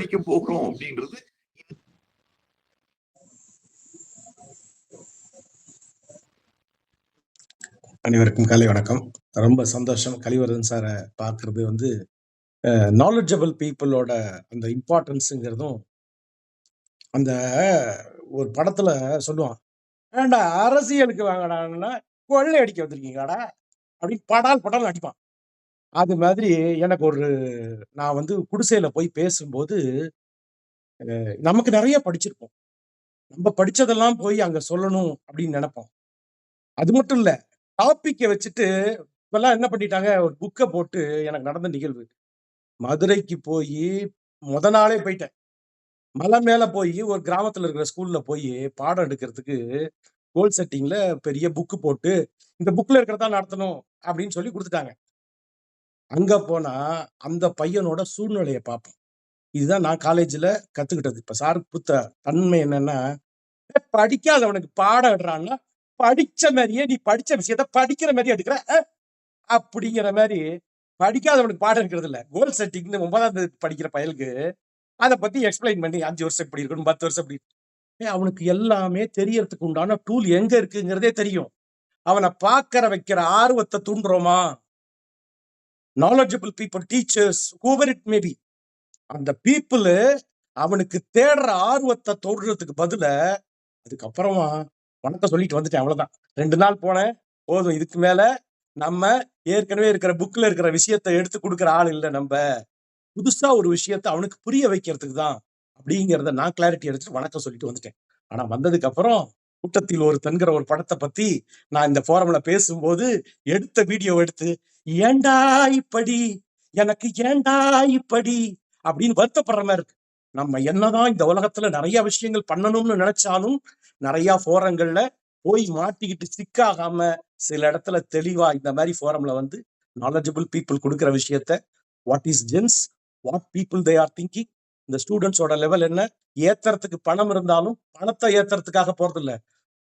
வைக்க போகிறோம் அப்படின்றது. அனைவருக்கும் காலை வணக்கம். ரொம்ப சந்தோஷம் கலிவரதன் சாரை பார்க்கறது வந்து நாலேஜபிள் பீப்புளோட அந்த இம்பார்ட்டன்ஸுங்கிறதும் அந்த ஒரு படத்துல சொல்லுவான், ஏண்டா அரசியலுக்கு வாங்கடான்னா கொள்ளை அடிக்க வந்திருக்கீங்களாடா அப்படின்னு படால் படால் அடிப்பான். அது மாதிரி எனக்கு நான் வந்து குடிசையில போய் பேசும்போது நமக்கு நிறைய படிச்சிருப்போம். நம்ம படிச்சதெல்லாம் போய் அங்க சொல்லணும் அப்படின்னு நினைப்போம். அது மட்டும் இல்ல, டாபிக்கை வச்சுட்டு இப்பெல்லாம் என்ன பண்ணிட்டாங்க, ஒரு புக்கை போட்டு எனக்கு நடந்த நிகழ்வு. மதுரைக்கு போய் முத நாளே போயிட்டேன். மலை மேல போய் ஒரு கிராமத்துல இருக்கிற ஸ்கூல்ல போய் பாடம் எடுக்கிறதுக்கு கோல் செட்டிங்ல பெரிய புக்கு போட்டு இந்த புக்ல இருக்கிறதா நடத்தணும் அப்படின்னு சொல்லி கொடுத்துட்டாங்க. அங்க போனா அந்த பையனோட சூழ்நிலையை பார்ப்போம். இதுதான் நான் காலேஜ்ல கத்துக்கிட்டது. இப்ப சார் புத்த தன்மை என்னன்னா, படிக்காதவனுக்கு பாடம் எடுறான்னா படிச்ச மாதிரியே நீ படிச்ச விஷயத்த படிக்கிற மாதிரி எடுக்கிற அப்படிங்கிற மாதிரி படிக்காதவனுக்கு பாடம் எடுக்கிறது இல்ல. கோல் செட்டிங்னு 9ஆவது படிக்கிற பயலுக்கு அதை பத்தி எக்ஸ்பிளைன் பண்ணி 5 வருஷம் இப்படி இருக்கணும், 10 வருஷம் இப்படி. அவனுக்கு எல்லாமே தெரியறதுக்கு உண்டான டூல் எங்க இருக்குங்கிறதே தெரியும். அவனை பார்க்கற வைக்கிற ஆர்வத்தை தூண்டுறோமா? Knowledgeable people, teachers, whoever it maybe, அந்த பீப்புள் அவனுக்கு தேடுற ஆர்வத்தை தோடுறதுக்கு பதில அதுக்கப்புறமா பணத்தை சொல்லிட்டு வந்துட்டேன், அவ்வளவுதான். 2 நாள் போனேன், போதும். இதுக்கு மேல நம்ம ஏற்கனவே இருக்கிற புக்ல இருக்கிற விஷயத்தை எடுத்து கொடுக்குற ஆள் இல்லை. நம்ம புதுசா ஒரு விஷயத்தை அவனுக்கு புரிய வைக்கிறதுக்கு தான் அப்படிங்கிறத நான் கிளாரிட்டி எடுத்துட்டு வணக்கம் சொல்லிட்டு வந்துட்டேன். ஆனா வந்ததுக்கு அப்புறம் கூட்டத்தில் ஒரு தன்கிற ஒரு படத்தை பத்தி நான் இந்த போரம்ல பேசும்போது எடுத்த வீடியோ எடுத்து ஏண்டா இப்படி, எனக்கு ஏண்டா இப்படி அப்படின்னு வருத்தப்படுற மாதிரி இருக்கு. நம்ம என்னதான் இந்த உலகத்துல நிறைய விஷயங்கள் பண்ணணும்னு நினைச்சாலும் நிறைய போரங்கள்ல போய் மாட்டிக்கிட்டு சிக்காகாம சில இடத்துல தெளிவா இந்த மாதிரி போரம்ல வந்து நாலேஜபிள் பீப்புள் கொடுக்குற விஷயத்த, what is gents, what people they are thinking, இந்த ஸ்டூடெண்ட்ஸோட லெவல் என்ன, ஏத்துறதுக்கு பணம் இருந்தாலும் பணத்தை ஏத்துறதுக்காக போறது இல்ல.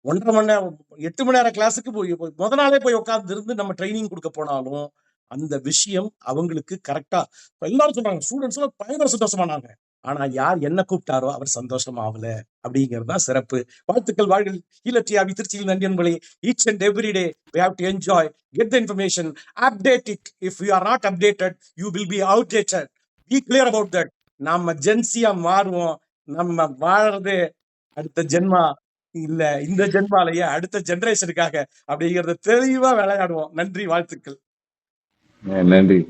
1.5 மணி நேரம் 8 மணி நேரம் கிளாஸுக்கு போய் முத நாளே போய் உட்கார்ந்து இருந்து நம்ம ட்ரைனிங் கொடுக்க போனாலும் அந்த விஷயம் அவங்களுக்கு கரெக்டா. எல்லாரும் சொல்றாங்க ஸ்டூடெண்ட்ஸ் எல்லாம் பயங்கர சந்தோஷமானாங்க. ஆனா யார் என்ன கூப்பிட்டாரோ அவர் சந்தோஷம் ஆகல அப்படிங்கிறது தான் சிறப்பு. வாழ்த்துக்கள். வாழ்கள். ஈழற்றியாவி திருச்சியில் நன்றி என்பதை each and every day we have to enjoy, get the information, update it. If you are not updated, you will be outdated. Be clear about that. நம்ம ஜென்சியா மாறுவோம். நம்ம வாழறது அடுத்த ஜென்மா இல்ல, இந்த ஜென்மாலயே அடுத்த ஜெனரேஷனுக்காக அப்படிங்கறத தெளிவா விளையாடுவோம். நன்றி, வாழ்த்துக்கள். நன்றி.